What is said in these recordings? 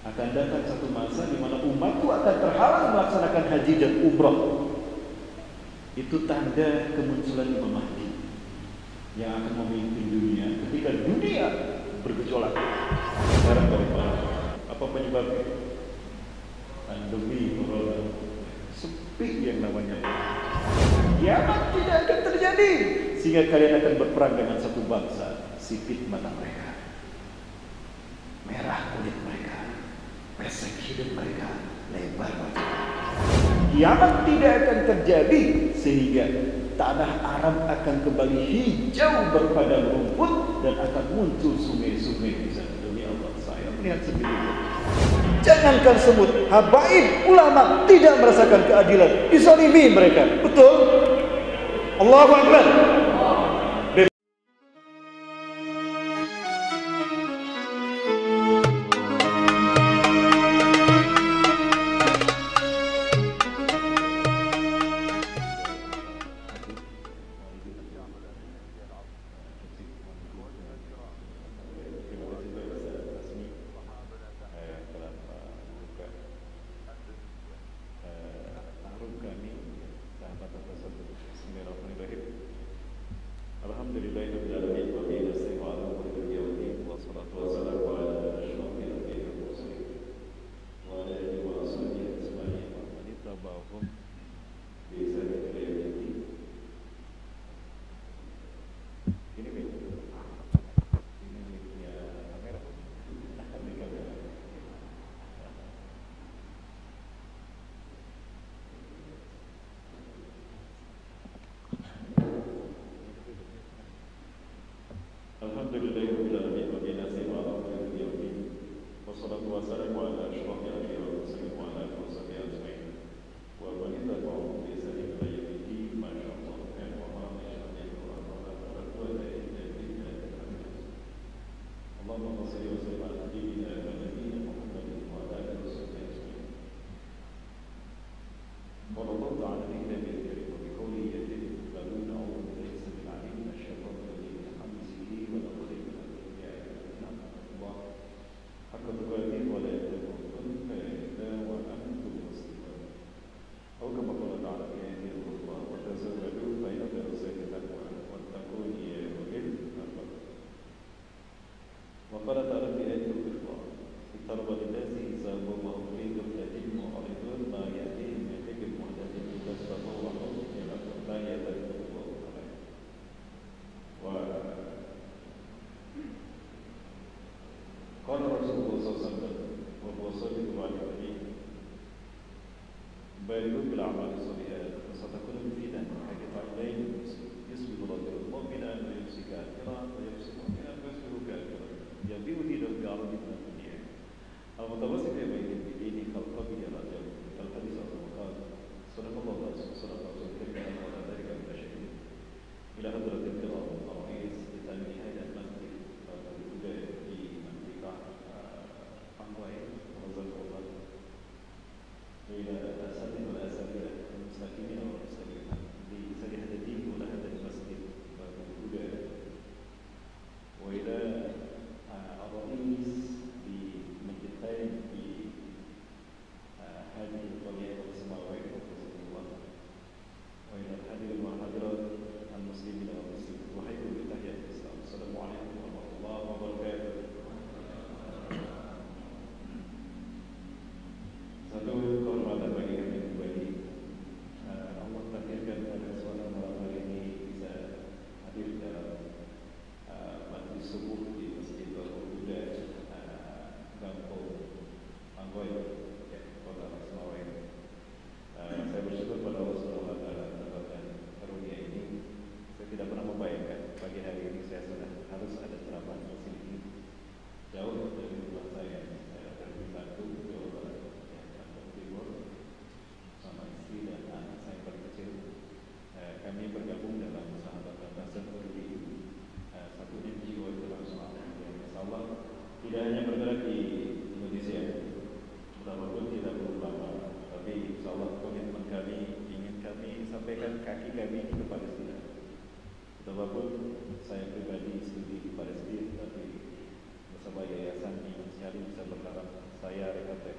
Akan datang satu masa di mana umatku akan terhalang melaksanakan haji dan umrah. Itu tanda kemunculan Imam Mahdi yang akan memimpin dunia ketika dunia bergejolak. Sekarang apa penyebabnya? Pandemi corona. Sepi yang namanya. Kiamat tidak akan terjadi sehingga kalian akan berperang dengan satu bangsa. Sipit mata mereka, merah kulit mereka, pesek hidung mereka, lebar wajah. Kiamat tidak akan terjadi sehingga tanah Arab akan kembali hijau berpadang rumput dan akan muncul sungai-sungai di sana. Demi Allah, saya melihat sendiri. Jangankan semut, habaib ulama tidak merasakan keadilan, dizalimi mereka. Betul? Allahu Akbar.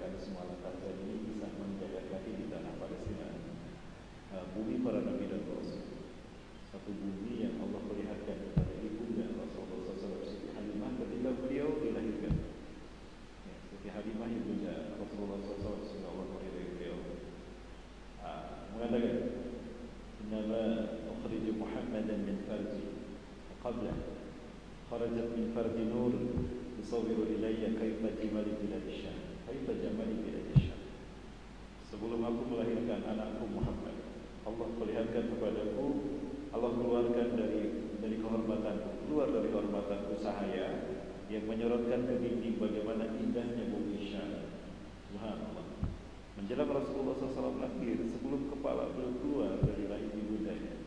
mudah-mudahan semua langkah ini bisa menjaga kaki di tanah Palestina, bumi para nabi dan rasul. Satu bumi yang Allah perlihatkan kepada ibunda Rasulullah SAW, Siti Halimah, ketika beliau dilahirkan. Ya, Siti Halimah ibunda Rasulullah SAW, Sallallahu Alaihi Beliau mengatakan, "Innama ukhriju Muhammadan min farji, qabla kharajat min farji nur, yusawwiru ilayya kaifa jamali bilad Syam, kaifa jamali bilad Syam." Sebelum aku melahirkan anakku Muhammad, Allah perlihatkan kepadaku, Allah keluarkan dari kehormatan, keluar dari kehormatanku cahaya yang menyorotkan ke dinding bagaimana indahnya bumi Syam. Subhanallah. Menjelang Rasulullah SAW lahir, sebelum kepala beliau keluar dari rahim ibundanya,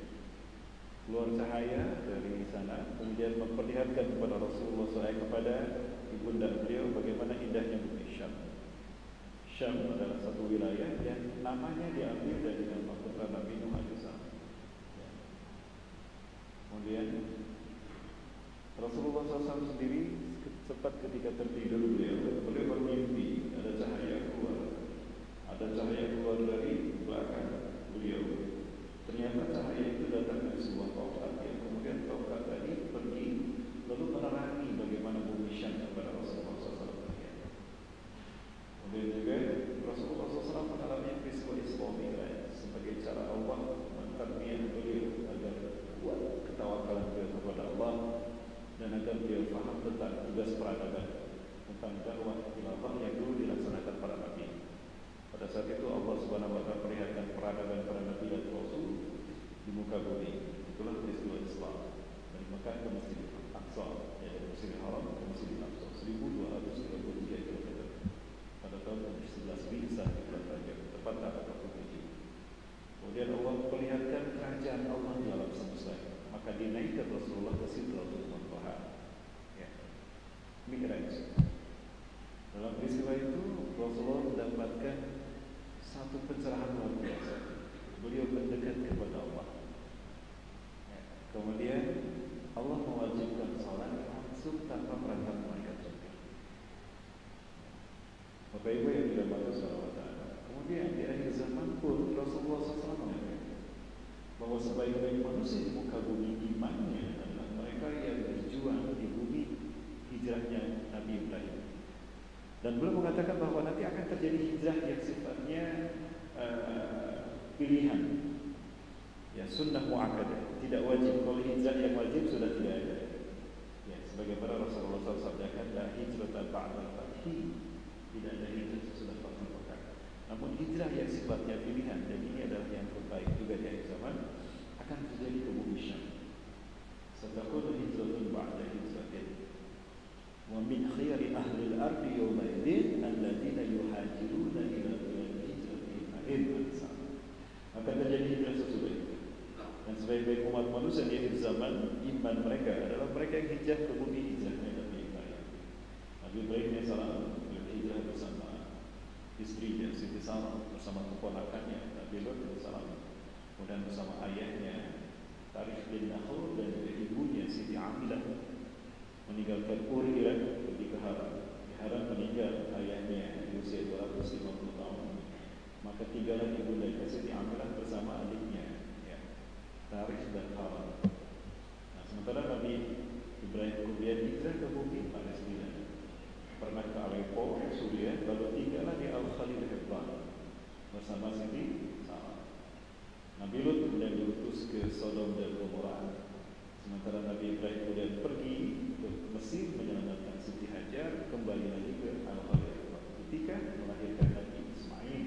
keluar cahaya dari sana, kemudian memperlihatkan kepada Rasulullah SAW, kepada ibunda beliau, bagaimana indahnya bumi Syam. Syam adalah satu wilayah yang namanya diambil dari nama putra Nabi Nuh alaihissalam. Kemudian Rasulullah SAW sendiri sempat ketika tertidur beliau bermimpi ada cahaya keluar, dari belakang beliau. Ternyata cahaya itu datang dari sebuah tongkat, yang kemudian tongkat tadi pergi lalu menerangi bagaimana bumi Syam kepada Rasulullah SAW. Kemudian juga Rasulullah SAW mengalami peristiwa Isra Mi'raj sebagai cara Allah mentarbiyah beliau agar kuat ketawakalan beliau kepada Allah dan agar beliau faham tentang tugas peradaban, tentang dakwah khilafah yang dulu dilaksanakan para nabi. Pada saat itu Allah Subhanahu wa taala perlihatkan peradaban para nabi dan rasul di muka bumi. Itulah peristiwa Islam dari Mekah ke Masjidil Aqsa, yaitu Masjidil Haram ke Masjidil Aqsa, 1233 km pada tahun 11 Bisa di bulan Rajab, tepat tanggal 27. Kemudian Allah perlihatkan kerajaan Allah di alam semesta, maka dinaikkan Rasulullah ke Sidratul Muntaha. Ya, Mi'raj. Dalam peristiwa itu Rasulullah mendapatkan satu pencerahan luar biasa. Beliau mendekat kepada Allah. Ya. Kemudian Allah mewajibkan salat langsung tanpa perangkat malaikat surga. Bapak Ibu yang dirahmati Allah. Kemudian di akhir zaman pun Rasulullah SAW mengatakan bahwa sebaik-baik manusia di muka bumi imannya adalah mereka yang berjuang di bumi hijrahnya Nabi Ibrahim. Dan beliau mengatakan bahwa nanti akan terjadi hijrah yang sifatnya pilihan, ya, sunnah muakkadah, tidak wajib. Kalau hijrah yang wajib sudah tidak ada. Ya, sebagaimana Rasulullah SAW sabdakan, la hijrata ba'dal fathi, tidak ada hijrah sesudah Fathu Mekah. Namun hijrah yang sifatnya pilihan, dan ini adalah yang terbaik juga di akhir zaman, akan terjadi ke bumi Syam. Satakunu hijratun ba'da hijratin. Wa min khiyari ahli al-ardi yawma idin alladziina yuhajiruna ila biladi hijratihim akhir sana. Akan terjadi hijrah sesudah itu. Dan sebaik-baik umat manusia di akhir zaman, iman mereka adalah mereka yang hijrah ke bumi hijrahnya Nabi Ibrahim. Nabi Ibrahim salam berhijrah bersama istrinya Siti Sarah, bersama keponakannya Nabi Lut salam, kemudian bersama ayahnya Tarikh bin Nahur dan juga ibunya Siti Amilah, meninggalkan Ur Irak pergi ke Haran. Di Haran meninggal ayahnya di usia 250 tahun. Maka tinggallah ibunda Siti Amilah bersama adiknya, ya, Tarikh dan Haran. Nah, sementara Nabi Ibrahim kemudian hijrah ke bumi Palestina, pernah ke Aleppo, Suriah, lalu tinggallah di Al-Khalil Hebban bersama Siti Sarah. Nabi Lut kemudian diutus ke Sodom dan Gomorrah. Sementara Nabi Ibrahim kemudian pergi ke Mesir menyelamatkan Siti Hajar, kembali lagi ke Al-Khalil ketika melahirkan Nabi Ismail.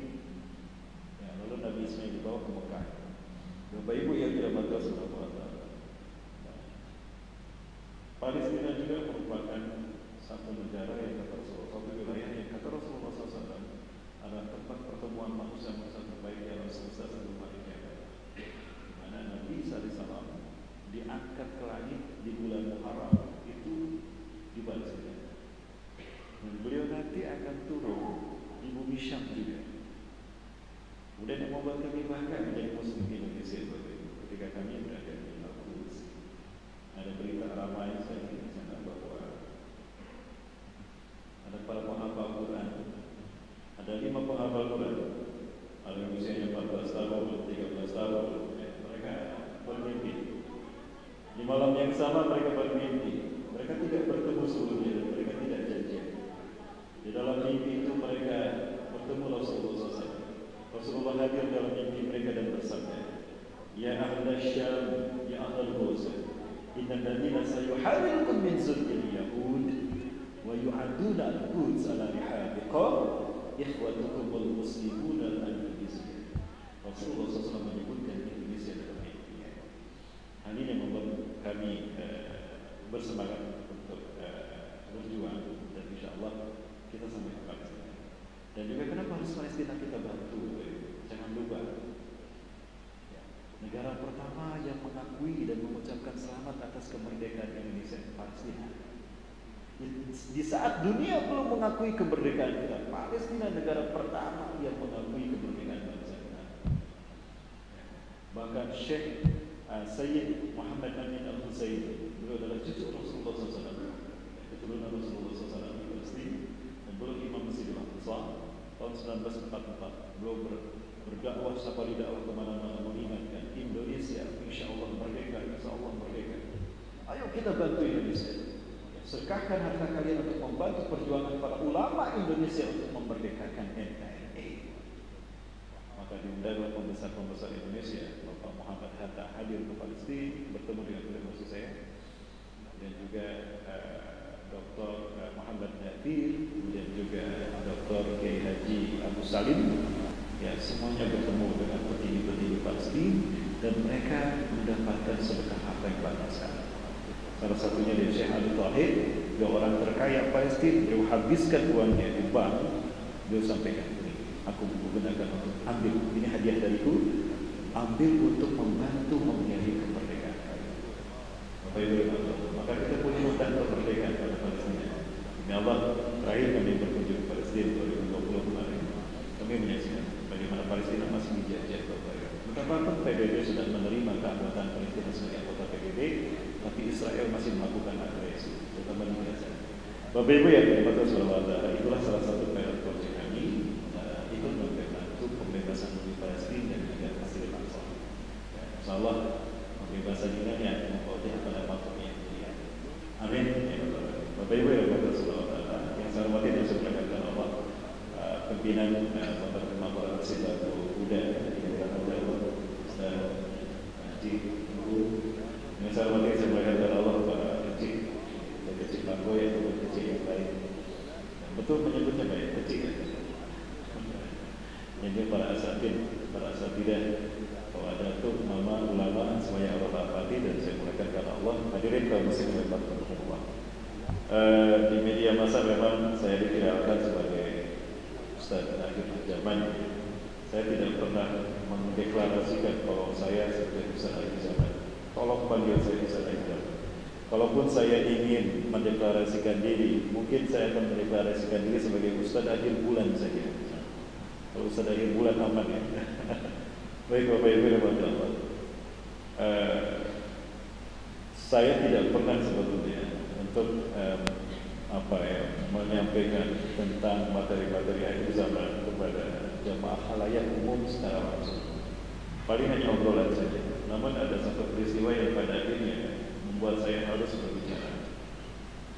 Ya, lalu Nabi Ismail dibawa ke Mekah. Bapak Ibu yang dirahmati Allah, Palestina juga merupakan satu negara yang kata Rasulullah, satu wilayah yang kata Rasulullah SAW adalah tempat pertemuan manusia-manusia terbaik di alam semesta sebelum hari kiamat. Di mana Nabi SAW diangkat ke langit di bulan Muharram itu di Rasulullah hadir dalam mimpi mereka dan bersabda, "Ya ahla Syam, ya ahla Ghazal, innal ladina sayuharirukum min zulkil Yahud wa yu'aduna al-Quds ala rihabiqam ikhwatukumul muslimun al-Indonesia." Rasulullah SAW menyebutkan Indonesia dalam mimpinya. Hal ini yang membuat kami bersemangat untuk berjuang, dan insyaAllah kita sampai ke Palestina. Dan juga kenapa harus Palestina kita bantu? Jangan lupa, negara pertama yang mengakui dan mengucapkan selamat atas kemerdekaan Indonesia, Palestina. Di saat dunia belum mengakui kemerdekaan kita, Palestina negara pertama yang mengakui kemerdekaan bangsa kita. Bahkan Syekh Sayyid Muhammad Amin Al-Husaini, beliau adalah cucu Rasulullah SAW, keturunan Rasulullah SAW di Palestina, dan beliau Imam Masjidil Aqsa. Tahun 1944 beliau berdakwah safari dakwah kemana-mana, mengingatkan Indonesia insya Allah merdeka, insya Allah merdeka. Ayo kita bantu Indonesia, sedekahkan harta kalian untuk membantu perjuangan para ulama Indonesia untuk memerdekakan NKRI. Maka diundanglah pembesar-pembesar Indonesia, Bapak Muhammad Hatta hadir ke Palestina bertemu dengan beliau maksud saya, dan juga Dr. Muhammad Nadir, dan juga Dr. Kiai Haji Abu Salim, ya semuanya bertemu dengan petinggi-petinggi Palestina, dan mereka mendapatkan sedekah harta yang banyak sekali. Salah satunya dari Syekh Ali Tahir, dia orang terkaya Palestina, dia habiskan uangnya di bank, dia sampaikan ini, aku gunakan untuk ambil, ini hadiah dariku, ambil untuk membantu memilih kemerdekaan kalian. Bapak Ibu, maka kita punya hutang kemerdekaan pada Palestina. Demi Allah, terakhir kami berkunjung ke Palestina 2020 kemarin, kami menyaksikan bagaimana Palestina masih dijajah. Betapapun PBB sudah menerima keanggotaan Palestina sebagai anggota PBB, tapi Israel masih melakukan agresi, terutama di Gaza. Bapak Ibu yang dirahmati Allah, itulah salah satu pilot project kami, ikut membantu pembebasan di Palestina dan juga hasil bangsa. Insyaallah pembebasan ini yang membawa pada waktu yang mulia. Amin. Bapak Ibu yang dirahmati Allah, yang saya hormati dan saya muliakan Allah, pimpinan Bapak Kepala Batu Uda dan Haji Ibu, yang saya hormati saya muliakan Allah, Pak Kecik, dan Kecik Banggoy atau Kecik yang lain. Betul menyebutnya baik, Kecik ya. Yang dia para asatidah, kalau ada tuh nama ulama semuanya Allah rahmati dan saya muliakan karena Allah. Hadirin kaum muslimin yang berbahagia. Di media massa memang saya diviralkan sebagai Ustaz akhir zaman. Saya tidak pernah mendeklarasikan kalau saya sebagai Ustaz akhir zaman. Tolong panggil saya Ustaz akhir zaman. Kalaupun saya ingin mendeklarasikan diri, mungkin saya akan mendeklarasikan diri sebagai Ustaz akhir bulan saja. Kalau Ustaz akhir bulan aman ya. Baik Bapak Ibu dan Bapak, saya tidak pernah sebetulnya untuk menyampaikan tentang materi-materi akhir zaman kepada jamaah khalayak umum secara langsung. Paling hanya obrolan saja. Namun ada satu peristiwa yang pada akhirnya membuat saya harus berbicara.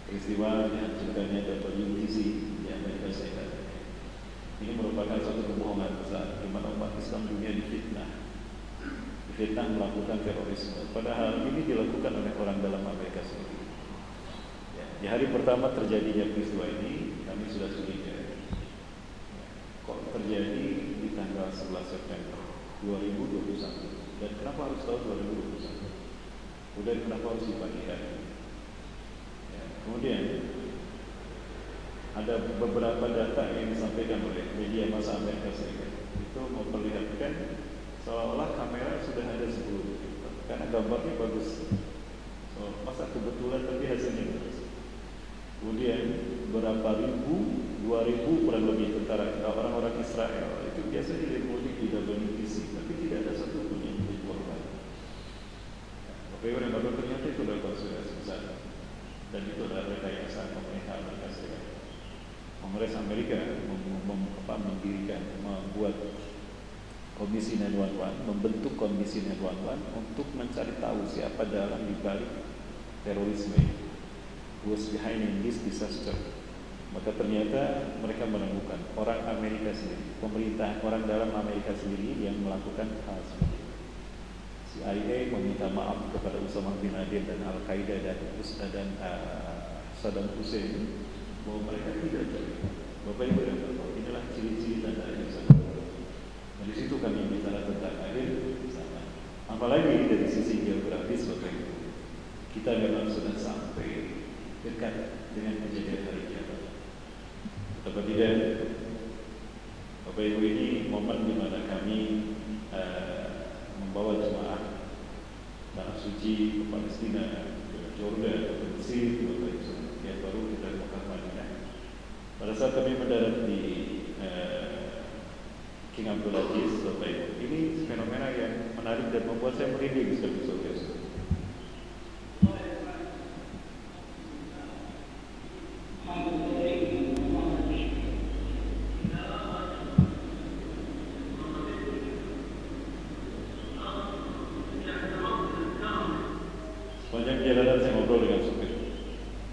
Peristiwa dihancurkannya WTC di Amerika Serikat. Ini merupakan suatu kebohongan besar di mana umat Islam dunia difitnah melakukan terorisme. Padahal ini dilakukan oleh orang dalam Amerika Serikat. Di hari pertama terjadinya peristiwa ini, kami sudah curiga. Kok terjadi di tanggal 11 September 2021? Dan kenapa harus tahun 2021? Kemudian kenapa harus di pagi hari? Kemudian ada beberapa data yang disampaikan oleh media massa Amerika Serikat. Itu memperlihatkan seolah-olah kamera sudah ada 10, karena gambarnya bagus. Masa kebetulan tapi hasilnya bagus. Kemudian berapa ribu, 2.000 kurang lebih tentara orang-orang Israel itu biasanya dimudik di WTC, tapi tidak ada satu pun yang menjadi korban. Bapak Ibu dan Bapak, ternyata itu adalah konspirasi besar, dan itu adalah rekayasa pemerintah Amerika Serikat. Kongres Amerika mendirikan, membuat Komisi 911, membentuk Komisi 911 untuk mencari tahu siapa dalam dibalik terorisme, who's behind in this disaster. Maka ternyata mereka menemukan orang Amerika sendiri, pemerintah orang dalam Amerika sendiri yang melakukan hal seperti itu. CIA meminta maaf kepada Osama bin Laden dan Al-Qaeda dan Saddam Hussein bahwa mereka tidak terlibat. Bapak Ibu yang bertahu, inilah ciri-ciri tanda akhir zaman. Dari situ kami bicara tentang akhir zaman. Apalagi dari sisi geografis, Bapak Ibu, kita memang sudah sampai dekat dengan kejadian hari kiamat. Tapi tidak, Bapak Ibu, ini momen di mana kami membawa jemaah tanah suci ke Palestina, ke Jordan, ke Mesir, Bapak Ibu, yang baru kita ke Mekah Madinah. Pada saat kami mendarat di King Abdul Aziz, Bapak Ibu, ini fenomena yang menarik dan membuat saya merinding sebagai saudara. Sepanjang perjalanan saya ngobrol dengan supir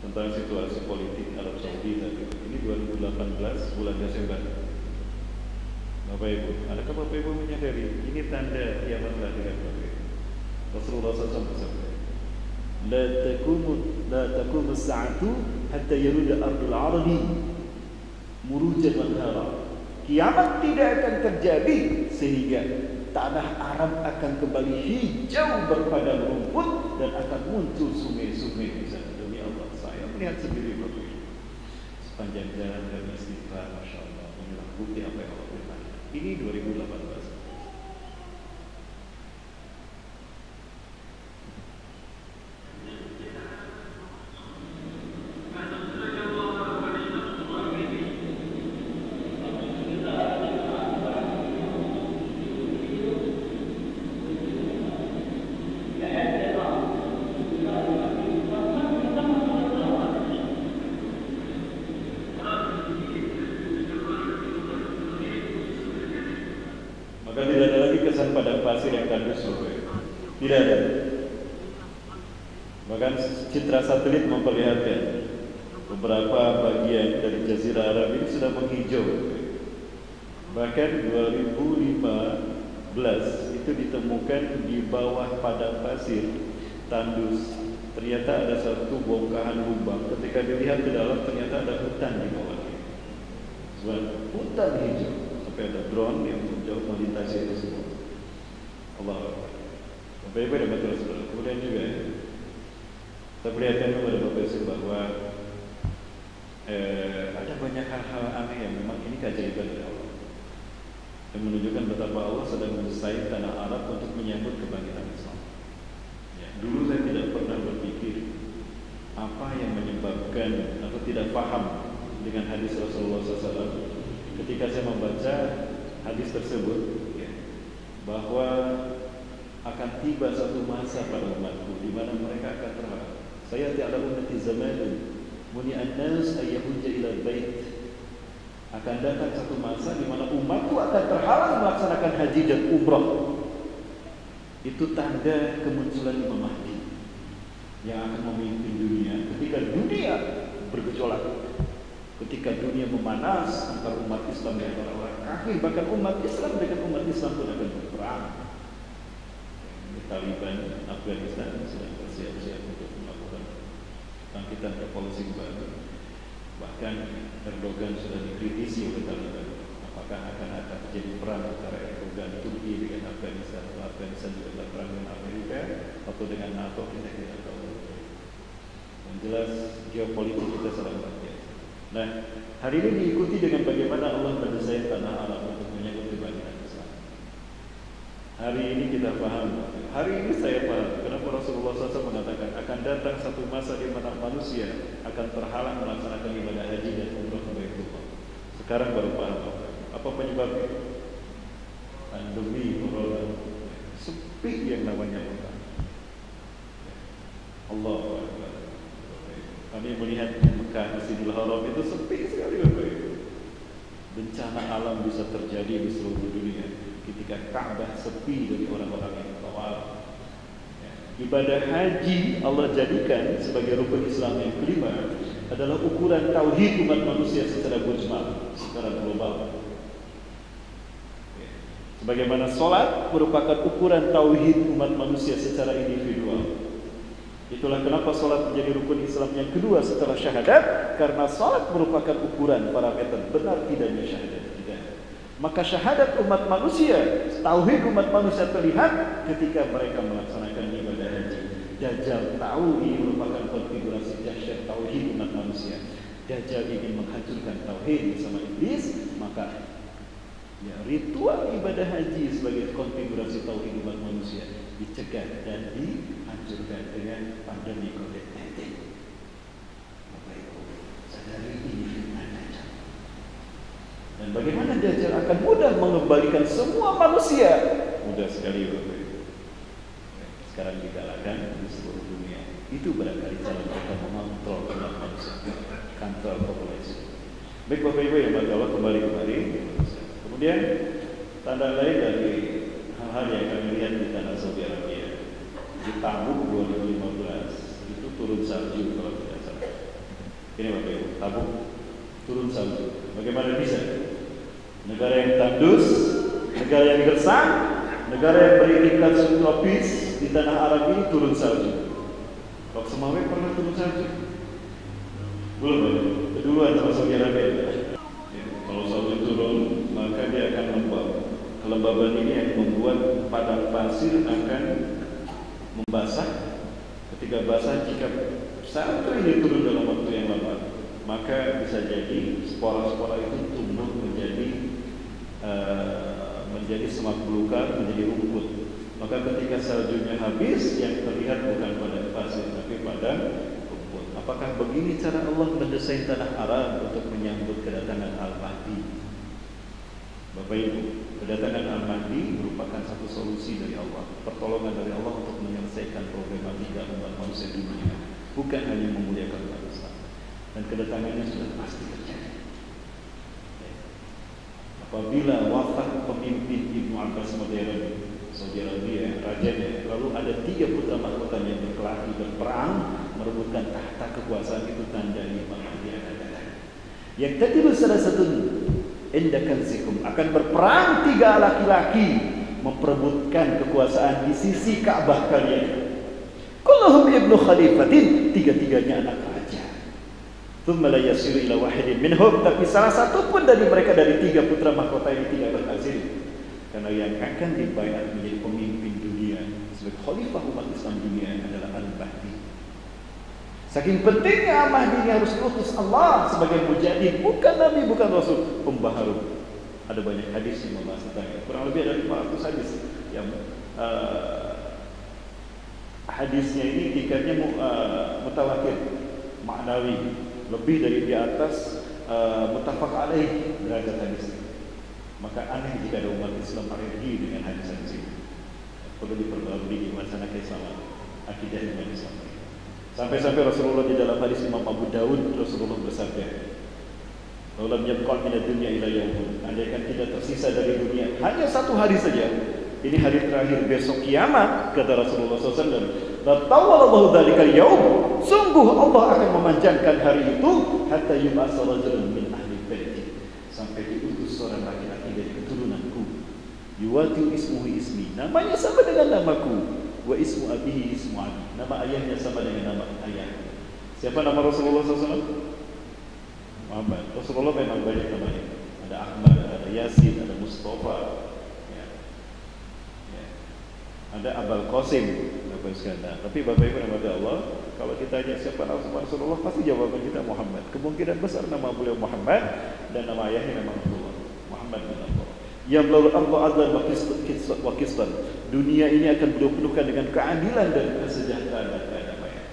tentang situasi politik Arab Saudi saat itu. Ini 2018 bulan Desember. Bapak Ibu, adakah Bapak Ibu menyadari ini tanda kiamat dengan Bapak Ibu? Rasulullah SAW bersabda, La taqumu as-sa'atu hatta yaruda ardul arabi murujan wa anhara. Kiamat tidak akan terjadi sehingga tanah Arab akan kembali hijau berpadang rumput dan akan muncul sungai-sungai di sana. Demi Allah, saya melihat sendiri Bapak Ibu. Sepanjang jalan kami istighfar, Masya Allah, inilah bukti apa yang Allah berikan. Ini 2018. Maka tidak ada lagi kesan padang pasir yang tandus, tidak ada. Bahkan citra satelit memperlihatkan beberapa bagian dari Jazirah Arab ini sudah menghijau. Bahkan 2015 itu ditemukan di bawah padang pasir tandus. Ternyata ada satu bongkahan lubang. Ketika dilihat ke dalam, ternyata ada hutan di bawahnya. Hutan hijau. Sampai ada drone yang menjauh melintasi itu semua. Allah Akbar. Bapak Ibu dan Bapak Saudara. Kemudian juga kita perlihatkan kepada Bapak Ibu bahwa ada banyak hal-hal aneh yang memang ini keajaiban dari Allah, yang menunjukkan betapa Allah sedang mendesain tanah Arab untuk menyambut kebangkitan Islam. Ya, dulu saya tidak pernah berpikir apa yang menyebabkan atau tidak paham dengan hadis Rasulullah SAW. Ketika saya membaca hadis tersebut, ya, bahwa akan tiba satu masa pada umatku di mana mereka akan terhalang. Saya tidak ummati zamanun muni an-nas ayyahujja ila bait. Akan datang satu masa di mana umatku akan terhalang melaksanakan haji dan umrah. Itu tanda kemunculan Imam Mahdi yang akan memimpin dunia ketika dunia bergejolak. Ketika dunia memanas antara umat Islam dan orang-orang kafir, bahkan umat Islam dengan umat Islam pun akan berperang. Taliban Afghanistan sedang bersiap-siap untuk melakukan bangkitan revolusi baru. Bahkan Erdogan sudah dikritisi oleh Taliban. Apakah akan terjadi perang antara Erdogan Turki dengan Afghanistan, atau Afghanistan juga ada perang dengan Amerika, atau dengan NATO, kita tidak tahu. Yang jelas geopolitik kita sedang bergerak. Nah, hari ini diikuti dengan bagaimana Allah mendesain tanah Arab untuk menyambut kebangkitan Islam. Hari ini kita paham. Hari ini saya paham kenapa Rasulullah SAW mengatakan akan datang satu masa di mana manusia akan terhalang melaksanakan ibadah haji dan umrah ke Baitullah. Sekarang baru paham apa penyebabnya? Pandemi corona. Sepi yang namanya Mekah. Allahu Akbar. Kami melihat Mekah, Masjidil Haram itu sepi sekali, Bapak Ibu. Bencana alam bisa terjadi di seluruh dunia ketika Ka'bah sepi dari orang-orang yang tawaf. Ibadah haji Allah jadikan sebagai rukun Islam yang kelima adalah ukuran tauhid umat manusia secara mujmal. secara global. Sebagaimana sholat merupakan ukuran tauhid umat manusia secara individual. Itulah kenapa sholat menjadi rukun Islam yang kedua setelah syahadat, karena sholat merupakan ukuran parameter benar tidaknya syahadat kita. Maka syahadat umat manusia, tauhid umat manusia terlihat ketika mereka melaksanakan ibadah haji. Dajjal tahu ini merupakan konfigurasi dahsyat tauhid umat manusia. Dajjal ingin menghancurkan tauhid bersama iblis, maka ya, ritual ibadah haji sebagai konfigurasi tauhid umat manusia dicegah dan dihancurkan dengan pandemi COVID-19. Bapak Ibu, sadari ini fitnah Dajjal. Dan bagaimana Dajjal akan mudah mengembalikan semua manusia? Mudah sekali Bapak Ibu. Sekarang digalakkan di seluruh dunia. Itu barangkali cara mereka mengontrol umat manusia, kontrol populasi. Baik Bapak Ibu yang Allah kembali kemari. Kemudian tanda lain dari hal-hal yang kami lihat di tanah Saudi Arabia, di Tabuk 2015 itu turun salju kalau tidak salah. Ini Bapak Ibu, Tabuk turun salju. Bagaimana bisa? Negara yang tandus, negara yang gersang, negara yang beriklim subtropis di tanah Arab ini turun salju. Pak Semawe pernah turun salju? Belum Bapak Ibu. Keduluan sama Saudi Arabia. Kalau salju turun, maka dia akan lembab. Kelembaban ini yang membuat padang pasir akan membasah. Ketika basah, jika salju ini turun dalam waktu yang lama, maka bisa jadi spora-spora itu tumbuh menjadi semak belukar, menjadi rumput. Maka ketika saljunya habis, yang terlihat bukan pada pasir, tapi pada rumput. Apakah begini cara Allah mendesain tanah Arab untuk menyambut kedatangan Al-Mahdi? Bapak Ibu, kedatangan Al-Mahdi merupakan satu solusi dari Allah, pertolongan dari Allah untuk menyelesaikan problematika umat manusia dunia, bukan hanya memuliakan umat Islam. Dan kedatangannya sudah pasti terjadi. Apabila wafat pemimpin Ibnu Abbas modern Saudi Arabia, rajanya, lalu ada 3 putra mahkotanya yang berkelahi, berperang, merebutkan tahta kekuasaan, itu tanda Imam Mahdi akan datang. Yang tadilah salah satu endakansikum, akan berperang 3 laki-laki memperebutkan kekuasaan di sisi Ka'bah kalian. Kulluhum ibnu khalifatin, 3-3-nya anak raja. Thumma la yasiru ila wahidin minhum, tapi salah satu pun dari mereka dari 3 putra mahkota ini tidak berhasil. Karena yang akan dibayar menjadi pemimpin dunia sebagai khalifah umat Islam dunia adalah Al-Mahdi. Saking pentingnya Al-Mahdi ini harus diutus Allah sebagai mujahid, bukan Nabi, bukan Rasul, pembaharu. Ada banyak hadis yang membahas tentangnya. Kurang lebih ada 500 hadis yang hadisnya ini tingkatnya mutawatir, maknawi, lebih dari di atas muttafaq alaih derajat hadis. Maka aneh jika ada umat Islam alergi dengan hadis-hadis ini. Perlu diperbarui wacana keislaman, akidah umat Islam. Sampai-sampai Rasulullah di dalam hadis Imam Abu Dawud, Rasulullah bersabda, "Lam yabqa min ad-dunya illa yawmun." Andaikan tidak tersisa dari dunia hanya 1 hari saja, ini hari terakhir besok kiamat, kata Rasulullah SAW. La tawallahu dzalikal yaum. Sungguh Allah akan memanjangkan hari itu hatta yub'atsa rajulun min ahli baiti, sampai diutus seorang laki-laki dari keturunanku. Yuwati ismuhu ismi, namanya sama dengan namaku. Wa ismu abihi ismu abi, nama ayahnya sama dengan nama ayah. Siapa nama Rasulullah SAW? Muhammad. Rasulullah memang banyak namanya. Ada Ahmad, ada Yasin, ada Mustafa, ya. Ada Abul Qasim. Tapi Bapak Ibu yang ada Allah, kalau kita tanya siapa nama Rasulullah, pasti jawaban kita Muhammad. Kemungkinan besar nama beliau Muhammad dan nama ayahnya memang Abdullah, Muhammad bin Abdullah. Yang lalu Allah azza wa qistan. Dunia ini akan penuhkan dengan keadilan dan kesejahteraan dan kedamaian.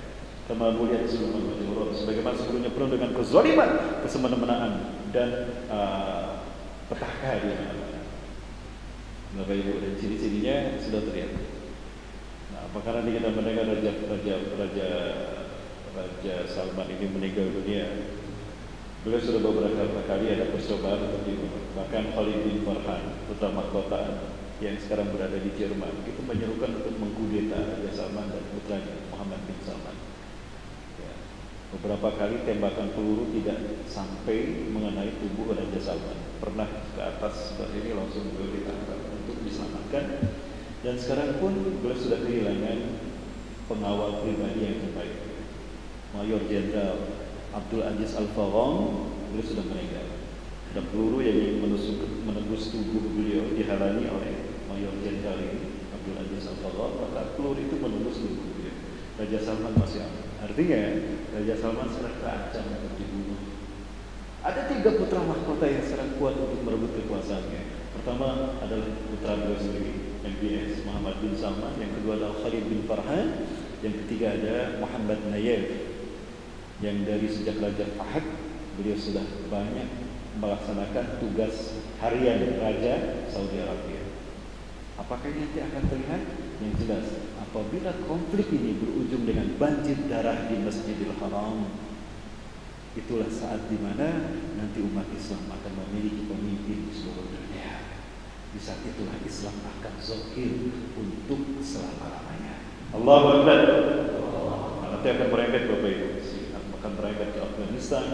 Kama mulia Rasulullah, sebagaimana sebelumnya penuh dengan kezaliman, kesemena-menaan dan petaka di mana-mana. Bapak Ibu, dan ciri-cirinya sudah terlihat. Karena kita mendengar Raja Salman ini meninggal dunia, beliau sudah beberapa kali ada percobaan untuk dibunuh. Bahkan Khalid bin Farhan, putra mahkota yang sekarang berada di Jerman, itu menyerukan untuk mengkudeta Raja Salman dan putranya Muhammad bin Salman. Ya. Beberapa kali tembakan peluru tidak sampai mengenai tubuh Raja Salman. Pernah ke atas seperti ini langsung beliau ditangkap untuk diselamatkan. Dan sekarang pun beliau sudah kehilangan pengawal pribadi yang terbaik. Mayor Jenderal Abdul Aziz Al-Farong beliau sudah meninggal. Dan peluru yang menembus tubuh beliau dihalangi oleh Mayor Jenderal ini, Abdul Aziz Al-Farong, maka peluru itu menembus tubuh beliau. Raja Salman masih aman. Artinya Raja Salman sekarang terancam untuk dibunuh. Ada 3 putra mahkota yang sekarang kuat untuk merebut kekuasaannya. Pertama adalah putra beliau sendiri, MBS Muhammad bin Salman. Yang kedua adalah Khalid bin Farhan. Yang ketiga ada Muhammad Nayef, yang dari sejak Raja Fahd beliau sudah banyak melaksanakan tugas harian Raja Saudi Arabia. Apakah ini nanti akan terlihat? Yang jelas, apabila konflik ini berujung dengan banjir darah di Masjidil Haram, itulah saat di mana nanti umat Islam akan memiliki pemimpin di seluruh dunia. Di saat itulah Islam akan zahir untuk selama-lamanya. Allahu Akbar. Nanti akan merembet Bapak Ibu, akan merembet ke Afghanistan,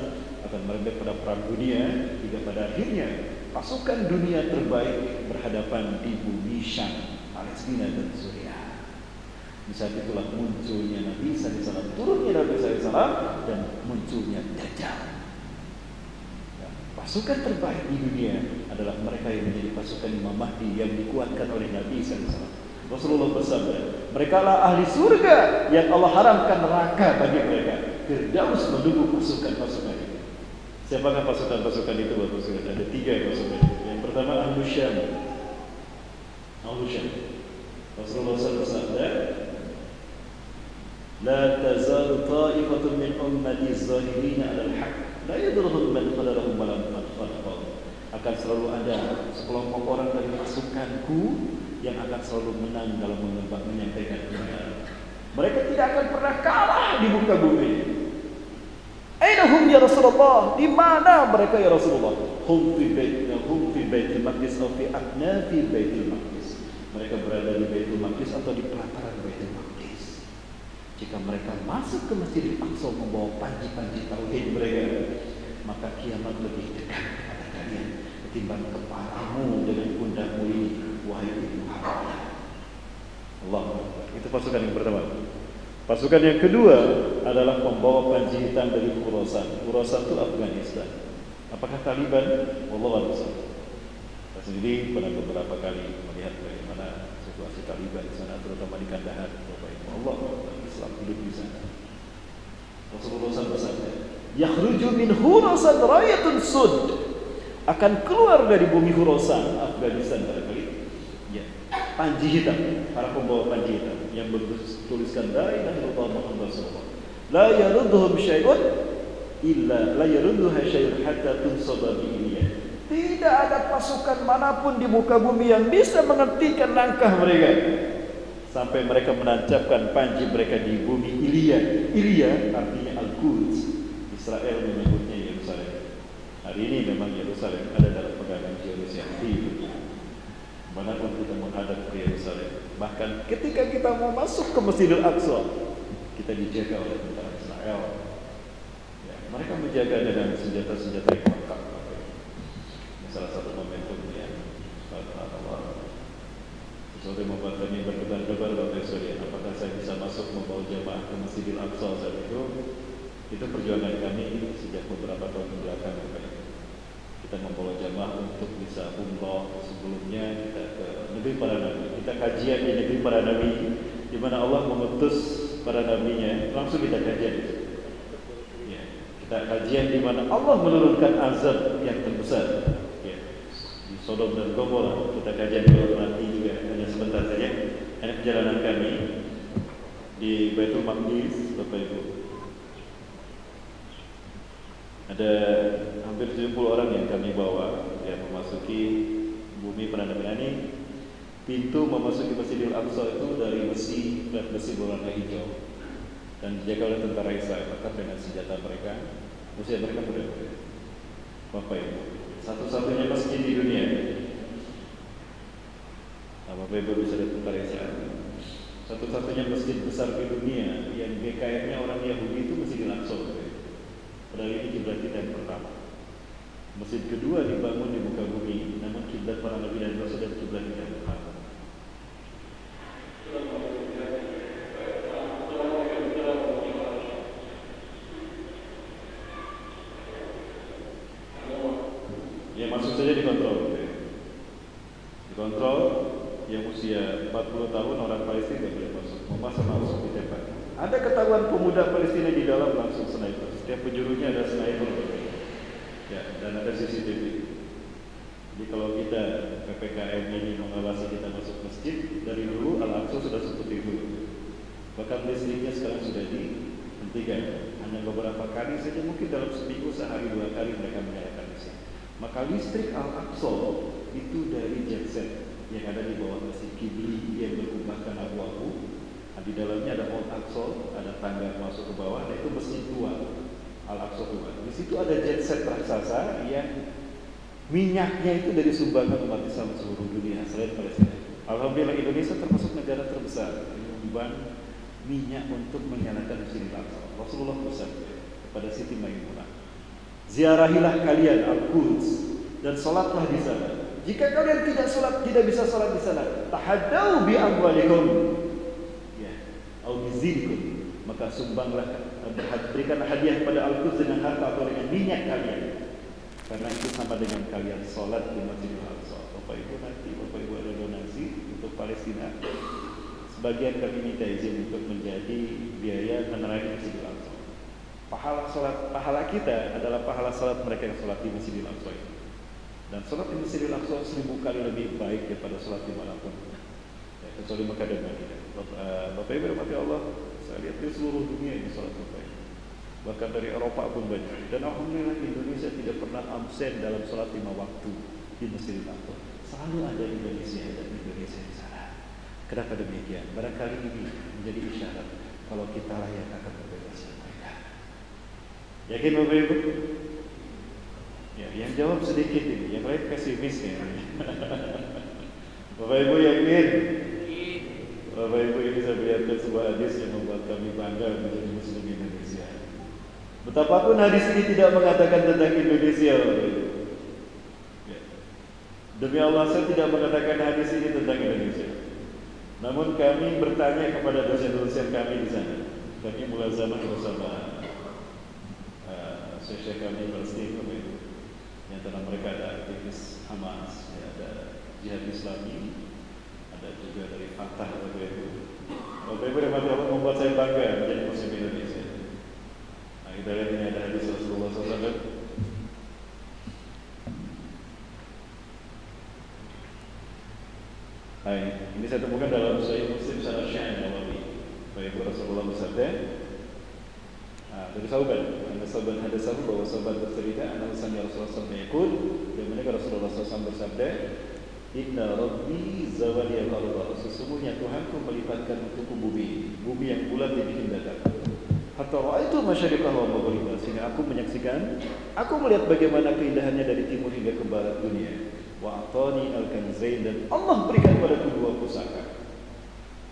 akan merembet pada perang dunia, hingga pada akhirnya pasukan dunia terbaik berhadapan di bumi Syam, Palestina dan Suriah. Di saat itulah munculnya Nabi SAW, turunnya Nabi SAW, dan munculnya Dajjal. Ya, pasukan terbaik di dunia adalah mereka yang menjadi pasukan Imam Mahdi yang dikuatkan oleh Nabi SAW. Rasulullah bersabda, mereka lah ahli surga yang Allah haramkan neraka bagi mereka. Firdaus menunggu pasukan-pasukan itu. Siapakah pasukan-pasukan itu? Bapak Saudara, ada 3 pasukan. Yang pertama Ahlus Syam. Ahlus Syam. Rasulullah bersabda, la tazalu ta'ifatun min ummati zahirina 'alal haqq la yadurruhum man khadalahum wa lam khalaqahum. Akan selalu ada sekelompok orang dari pasukanku yang akan selalu menang dalam menyampaikan kebenaran. Mereka tidak akan pernah kalah di muka bumi. Ainahum ya Rasulullah? Di mana mereka ya Rasulullah? Hum fi Baitul Maqdis atau fi aknafi Baitul Maqdis. Mereka berada di Baitul Maqdis atau di pelataran Baitul Maqdis. Jika mereka masuk ke Masjidil Aqsa membawa panji-panji tauhid mereka, maka kiamat lebih dekat kepada kalian ketimbang kepalamu dengan pundakmu ini, wahai ibu Muhammad. Allah. Itu pasukan yang pertama. Pasukan yang kedua adalah pembawa panji hitam dari Khurasan. Khurasan itu Afghanistan. Apakah Taliban? Wallahu a'lam. Saya sendiri pernah beberapa kali melihat bagaimana situasi Taliban di sana, terutama di Kandahar. Bapak Ibu, Allah Islam hidup di sana. Rasulullah bersabda, "Yakhruju min Khurasan rayatun sud." Akan keluar dari bumi Khurasan, Afghanistan barangkali, ya, panji hitam, para pembawa panji hitam yang bertuliskan la ilaha illallah Muhammadur Rasulullah. La yarudduhum syai'un illa la yarudduha syai'un hatta tunsaba bi iliyah. Tidak ada pasukan manapun di muka bumi yang bisa menghentikan langkah mereka sampai mereka menancapkan panji mereka di bumi Iliyah. Iliyah artinya Al-Quds. Israel menyebutnya Yerusalem. Hari ini memang Yerusalem ada dalam pegangan Zionis yang tinggi. Manapun kita menghadap ke Yerusalem, bahkan ketika kita mau masuk ke Masjidil Aqsa, kita dijaga oleh tentara Israel. Ya, mereka menjaga dengan senjata-senjata yang lengkap. Salah satu momentumnya, Allah. Sesuatu yang membuat kami berdebar-debar Bapak Saudara, apakah saya bisa masuk membawa jamaah ke Masjidil Aqsa saat itu? Itu perjuangan kami sejak beberapa tahun belakang. Kita membawa jamaah untuk bisa umroh. Sebelumnya kita ke negeri para nabi, kita kajian di negeri para nabi, di mana Allah mengutus para nabinya, langsung kita kajian. Ya, kita kajian di mana Allah menurunkan azab yang terbesar. Ya, di Sodom dan Gomora kita kajian kalau nanti juga hanya sebentar saja. Ada perjalanan kami di Baitul Maqdis, Bapak Ibu. Ada hampir 70 orang yang kami bawa yang memasuki bumi Perdamaian ini. Pintu memasuki Masjidil Aqsa itu dari besi, plat besi berwarna hijau, dan dijaga oleh tentara Israel lengkap dengan senjata mereka. Musuh mereka mudah. Bapak Ibu, satu-satunya masjid di dunia. Bapak Ibu bisa lihat tentara Israel. Satu-satunya masjid besar di dunia yang GKM-nya orang Yahudi itu Masjidil Aqsa. Masjid kedua dibangun di muka bumi, namun kiblat para nabi dan rasul dan kiblat kita Muhammad. Ya maksud saja dikontrol. Dikontrol, yang usia 40 tahun orang Palestina tidak boleh masuk. Mau masuk langsung ditembak. Ada ketahuan pemuda Palestina di dalam langsung sniper. Setiap penjurunya ada sniper. Ya, dan ada CCTV. Jadi kalau kita PPKM ini mengawasi kita masuk masjid, dari dulu Al-Aqsa sudah seperti dulu. Bahkan listriknya sekarang sudah dihentikan. Hanya beberapa kali saja, mungkin dalam seminggu sehari 2 kali mereka menyalakan listrik. Maka listrik Al-Aqsa itu dari genset yang ada di bawah Masjid Qibli yang berkubahkan abu-abu. Di dalamnya ada Old Aqsa, ada tangga masuk ke bawah, dan itu masjid tua, Al-Aqsa tua. Di situ ada genset raksasa yang minyaknya itu dari sumbangan umat Islam seluruh dunia selain Palestina. Alhamdulillah Indonesia termasuk negara terbesar menyumbang minyak untuk menyalakan Masjid Al-Aqsa. Rasulullah bersabda kepada Siti Maimunah, ziarahilah kalian Al-Quds dan sholatlah di sana. Jika kalian tidak bisa sholat di sana, tahaddau bi amwalikum, ya, au bizilkum, maka sumbanglah, berikanlah hadiah kepada Al-Quds dengan harta atau dengan minyak kalian, karena itu sama dengan kalian sholat di Masjidil Aqsa. Bapak Ibu ada donasi untuk Palestina. Sebagian kami minta izin untuk menjadi biaya menerangi Masjidil Aqsa. Pahala kita adalah pahala salat mereka yang salat di Masjidil Aqsa. Dan salat di Masjidil Aqsa 1000 kali lebih baik daripada salat dimanapun, ya, kecuali Mekah dan Madinah. Bapak Ibu rahmati Allah, saya lihat di seluruh dunia ini salat Bapak Ibu. Bahkan dari Eropa pun banyak. Dan alhamdulillah Indonesia tidak pernah absen dalam salat 5 waktu di Masjidil Aqsa. Selalu ada Indonesia dan Indonesia di sana. Kenapa demikian? Barangkali ini menjadi isyarat kalau kita layak akan membebaskan mereka. Yakin Bapak Ibu? Ya, yang jawab sedikit ini, yang lain pesimis ya. Bapak Ibu yakin? Bapak Ibu, ini saya melihatkan sebuah hadis yang membuat kami bangga menjadi Muslim Indonesia. Betapapun hadis ini tidak mengatakan tentang Indonesia, Bapak Ibu. Ya. Demi Allah, saya tidak mengatakan hadis ini tentang Indonesia. Namun kami bertanya kepada dosen-dosen kami di sana. Kami mulai zaman bersama Syekh kami Palestina, yang antara mereka ada aktivis Hamas, ya, ada Jihad Islami, ada juga dari Fatah, Bapak Ibu. Bapak Ibu rahmati Allah, membuat saya bangga menjadi Muslim Indonesia. Nah, kita lihat ini ada hadis Rasulullah SAW. Hai, ini saya temukan dalam Sahih Muslim secara Syaih Nawawi. Baik, Rasulullah bersabda, dari sahabat, ada sahabat bahwa sahabat bercerita, anak sami Rasulullah SAW yaqul, yang mana Rasulullah SAW bersabda, inna rabbi zawali al-ardh, sesungguhnya Tuhanku melipatkan untukku bumi yang bulat dibikin datar. Hatta ra'aitu masyariqah wa maghribah, sehingga aku menyaksikan, aku melihat bagaimana keindahannya dari timur hingga ke barat dunia. Wa atani al-kanzain, dan Allah berikan padaku 2 pusaka,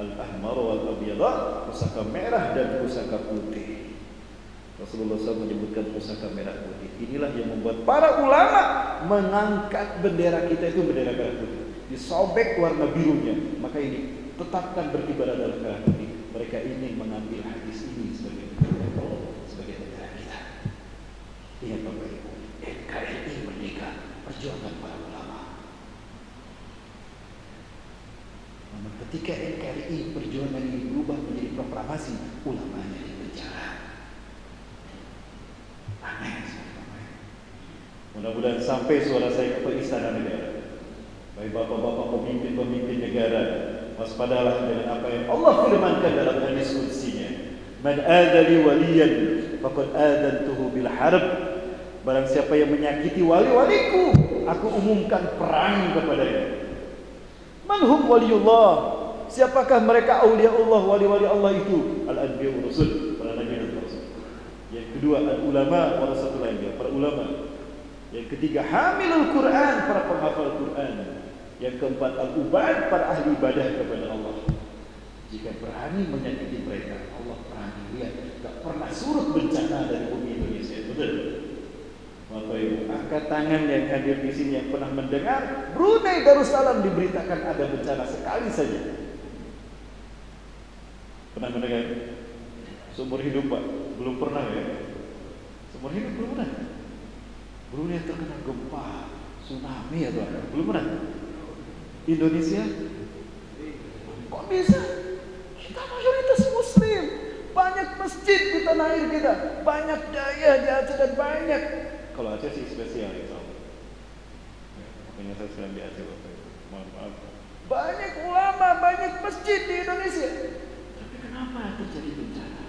al-ahmar wal abyad, pusaka merah dan pusaka putih. Rasulullah SAW menyebutkan pusaka merah putih. Inilah yang membuat para ulama mengangkat bendera kita itu bendera merah putih, disobek warna birunya. Maka ini tetapkan berkibar dalam merah putih. Mereka ingin mengambil hadis ini sebagai bendera kita. Ingat Bapak Ibu, NKRI merdeka, perjuangan para ulama. Namun ketika NKRI perjuangan ini berubah menjadi proklamasi, ulamanya dipenjara. Aneh. Mudah-mudahan sampai suara saya ke istana negara. Baik bapak-bapak pemimpin negara, waspadalah dengan apa yang Allah firmankan dalam hadis qudsinya. Man adali waliyan faqad adantuhu bil harb. Barang siapa yang menyakiti wali-waliku, aku umumkan perang kepadanya. Manhum waliullah, siapakah mereka aulia Allah, wali-wali Allah itu? Al-anbiya wa rasul, para nabi dan rasul. Yang kedua, al-ulama warasatul anbiya, para ulama. Yang ketiga, hamilul Quran, para penghafal Quran. Yang keempat, al-ubad, para ahli ibadah kepada Allah. Jika berani menyakiti mereka, Allah berani. Lihat, tak pernah surut bencana dari bumi Indonesia, betul? Bapak Ibu, angkat tangan yang hadir di sini yang pernah mendengar Brunei Darussalam diberitakan ada bencana sekali saja. Pernah mendengar? Seumur hidup Pak, belum pernah ya? Seumur hidup belum pernah. Brunei terkena gempa, tsunami atau apa? Belum pernah. Indonesia? Kok bisa? Kita mayoritas Muslim, banyak masjid di tanah air kita, banyak daya di Aceh dan banyak. Kalau Aceh sih spesial ya, makanya saya sedang di Aceh Bapak. Mohon maaf. Banyak ulama, banyak masjid di Indonesia. Tapi kenapa terjadi bencana?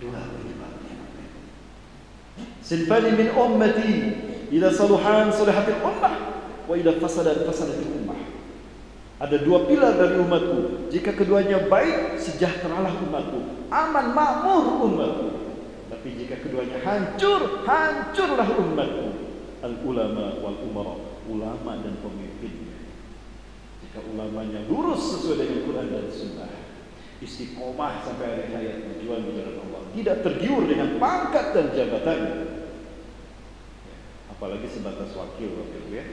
Dua penyebabnya. Sinfani min ummati, ila saluhan salahatil ummah, wa ila fasadat fasadatil ummah. Ada dua pilar dari umatku. Jika keduanya baik, sejahteralah umatku, aman makmur umatku. Tapi jika keduanya hancur, hancurlah umatku. Al-ulama wal umara, ulama dan pemimpinnya. Jika ulamanya lurus sesuai dengan Quran dan Sunnah, istiqomah sampai akhir hayat berjuang di jalan Allah, tidak tergiur dengan pangkat dan jabatan, apalagi sebatas wakil ya.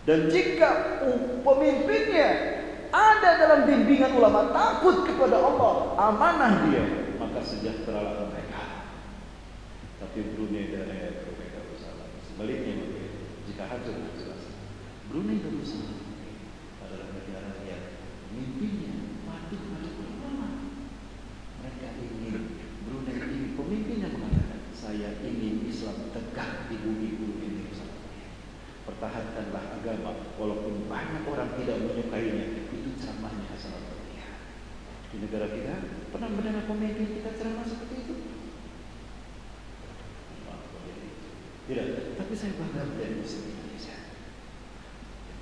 Dan jika pemimpinnya ada dalam bimbingan ulama, takut kepada Allah, amanah dia, maka sejahteralah mereka. Tapi Brunei Darussalam sebaliknya, jika hancur jelas. Brunei Darussalam adalah negara yang pemimpinnya patuh pada ulama. Mereka ingin Brunei ini, pemimpinnya mengatakan, saya ingin Islam tegak di bumi Brunei Darussalam. Pertahankanlah agama walaupun banyak orang tidak menyukainya. Itu ceramahnya Hasan Al-Banna. Di negara kita pernah mendengar pemimpin kita ceramah seperti itu? Tidak. Tapi saya bangga dari Muslim Indonesia.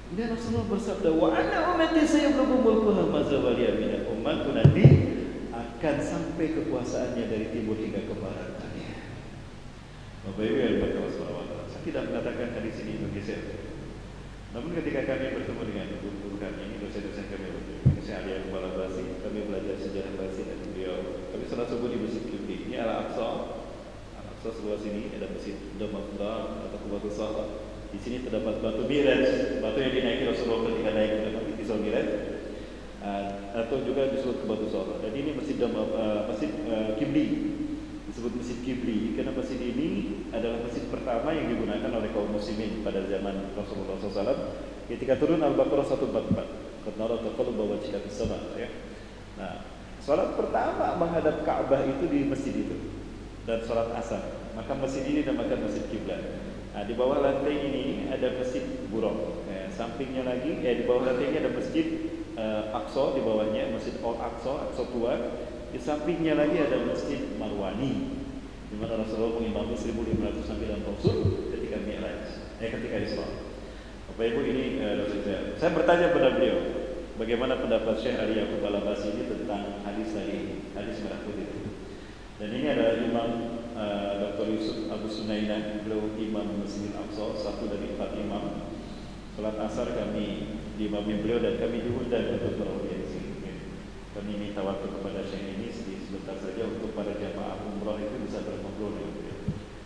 Kemudian Rasulullah bersabda, wa ana ummati sayablughu mulkuha mazawaliya min ummatku, nanti akan sampai kekuasaannya dari timur hingga ke barat. Bapak Ibu yang berkata, saya tidak mengatakan hadis ini Indonesia. Namun ketika kami bertemu dengan guru kami, ini dosen-dosen kami, saya Alia Kepala Basi, kami belajar sejarah Basi dan beliau. Kami salat subuh di Masjid Qibli. Ini Al-Aqsa. Al-Aqsa sebelah sini ada Masjid Damafda atau Kubatul Salah. Di sini terdapat batu Miraj, batu yang dinaiki Rasulullah ketika naik ke Pisau Miraj, atau juga disebut Kubatul Salah. Dan ini Masjid Qibli. Disebut Masjid Qibli karena masjid ini adalah masjid pertama yang digunakan oleh kaum muslimin pada zaman Rasulullah SAW ketika turun Al-Baqarah 144. Qad nara taqalluba wajhika fis sama, ya. Nah, salat pertama menghadap Ka'bah itu di masjid itu dan salat asar. Maka masjid ini dinamakan Masjid Qiblat. Nah, di bawah lantai ini ada Masjid Buraq. Sampingnya lagi di bawah lantai ini ada Masjid Aqsa, di bawahnya Masjid Al-Aqsa, Aqsa tua. Di sampingnya lagi ada Masjid Marwani, di mana Rasulullah mengimami 1.500 Nabi dan Rasul ketika Mi'raj, ketika Isra. Bapak Ibu, ini saya bertanya pada beliau, bagaimana pendapat Syekh Ali Yaqub Al-Basi ini tentang hadis tadi, hadis merah putih. Dan ini adalah Imam Dr. Yusuf Abu Sunainan, beliau Imam Masjid Aqsa, satu dari 4 imam. Salat asar kami diimami beliau dan kami diundang untuk beraudiensi. Kami minta waktu kepada Syekh ini sebentar saja untuk para jamaah umrah itu bisa berngobrol dengan beliau.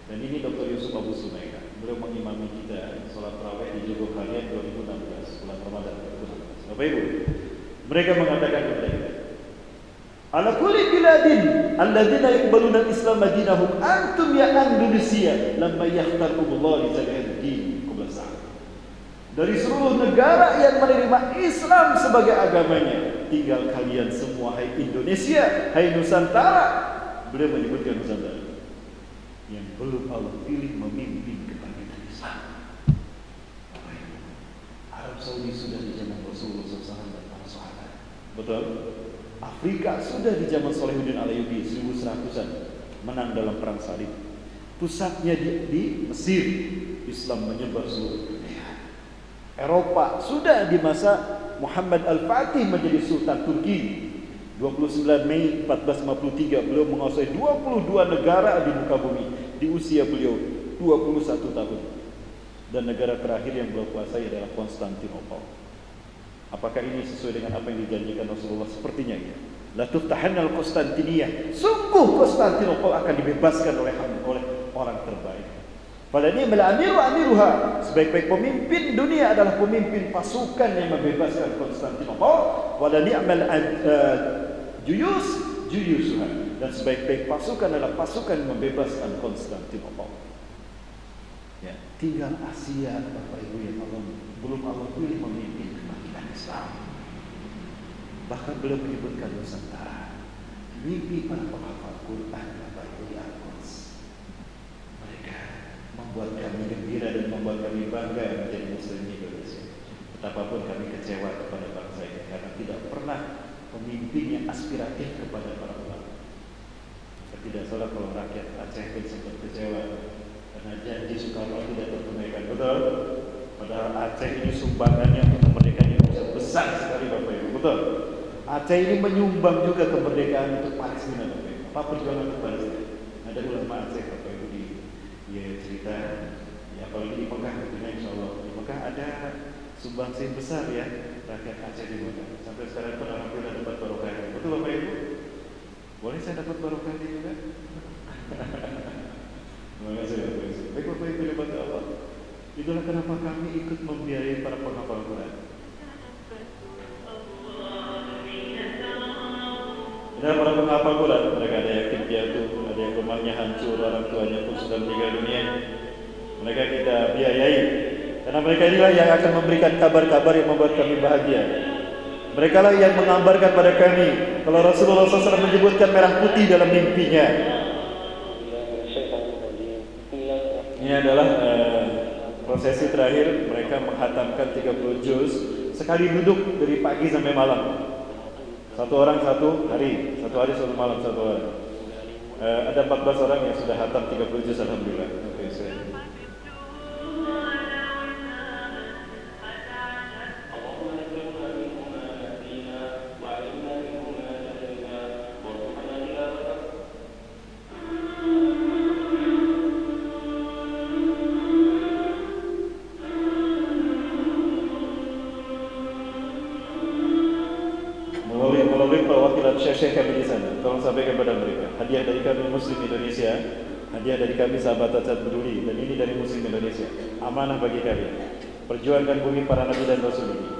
Dan ini Dr. Yusuf Abu Sunainan, beliau mengimami kita sholat tarawih di Jogja kalian 2016 bulan Ramadan 2016. Bapak Ibu, mereka mengatakan kepada kita, ala kulli biladin alladzina yaqbaluna al-islam madinahum antum ya Indonesia lamma yakhtarkumullah li zalihid qabla sa'at. Dari seluruh negara yang menerima Islam sebagai agamanya, tinggal kalian semua, hai Indonesia, hai Nusantara. Beliau menyebutkan Nusantara yang belum Allah pilih memimpin kebangkitan Islam. Arab Saudi sudah di zaman Rasulullah SAW dan para sahabat. Betul? Afrika sudah di zaman Salahuddin Al-Ayyubi 1100-an menang dalam perang salib. Pusatnya di Mesir, Islam menyebar seluruh dunia. Eropa sudah di masa Muhammad Al-Fatih menjadi Sultan Turki. 29 Mei 1453 beliau menguasai 22 negara di muka bumi di usia beliau 21 tahun. Dan negara terakhir yang beliau kuasai adalah Konstantinopel. Apakah ini sesuai dengan apa yang dijanjikan Rasulullah? Sepertinya ya. La tuftahanna al-Konstantiniyah. Sungguh Konstantinopel akan dibebaskan oleh orang terbaik. Pada ni'mal amiru amiruha. Sebaik-baik pemimpin dunia adalah pemimpin pasukan yang membebaskan Konstantinopel. Wala ni'mal juyusuha. Dan sebaik-baik pasukan adalah pasukan yang membebaskan Konstantinopel. Ya, tinggal Asia, Bapak Ibu yang belum Allah pilih memimpin kebangkitan Islam. Bahkan beliau menyebutkan Nusantara. Mimpi para penghafal Quran, Bapak Ibu di Al-Quds. Mereka membuat kami gembira dan membuat kami bangga menjadi Muslim di Indonesia. Betapapun kami kecewa kepada bangsa ini karena tidak pernah pemimpin yang aspiratif kepada para ulama. Tidak salah kalau rakyat Aceh pun sempat kecewa karena janji Soekarno tidak tertunaikan. Betul? Padahal Aceh ini sumbangannya untuk kemerdekaan Indonesia besar sekali, Bapak Ibu. Betul? Aceh ini menyumbang juga kemerdekaan untuk Palestina, Bapak Ibu. Apa perjuangan untuk Palestina? Ada ulama Aceh, Bapak Ibu, dia cerita, ya apalagi di Mekah, insya Allah di Mekah ada sumbangsih besar ya rakyat Aceh di Mekah. Sampai sekarang pun alhamdulillah dapat barokah. Betul, Bapak Ibu? Boleh saya dapat barokah juga? Terima kasih, Bapak Ibu. Baik, Bapak Ibu dapat Allah. Itulah kenapa kami ikut membiayai para penghafal Quran. Dan para penghafal Quran, mereka ada yang yatim piatu, ada yang rumahnya hancur, orang tuanya pun sudah meninggal dunia. Mereka kita biayai, karena mereka inilah yang akan memberikan kabar-kabar yang membuat kami bahagia. Mereka lah yang mengabarkan pada kami kalau Rasulullah SAW menyebutkan merah putih dalam mimpinya. Ini adalah prosesi terakhir, mereka menghatamkan 30 juz sekali duduk dari pagi sampai malam. Satu orang satu hari satu malam satu hari. Ada 14 orang yang sudah hatam 30 juz, alhamdulillah. Oke, Syekh kami di sana, tolong sampaikan kepada mereka. Hadiah dari kami Muslim Indonesia, hadiah dari kami sahabat Tacat Peduli, dan ini dari Muslim Indonesia. Amanah bagi kalian. Perjuangkan bumi para nabi dan rasul ini.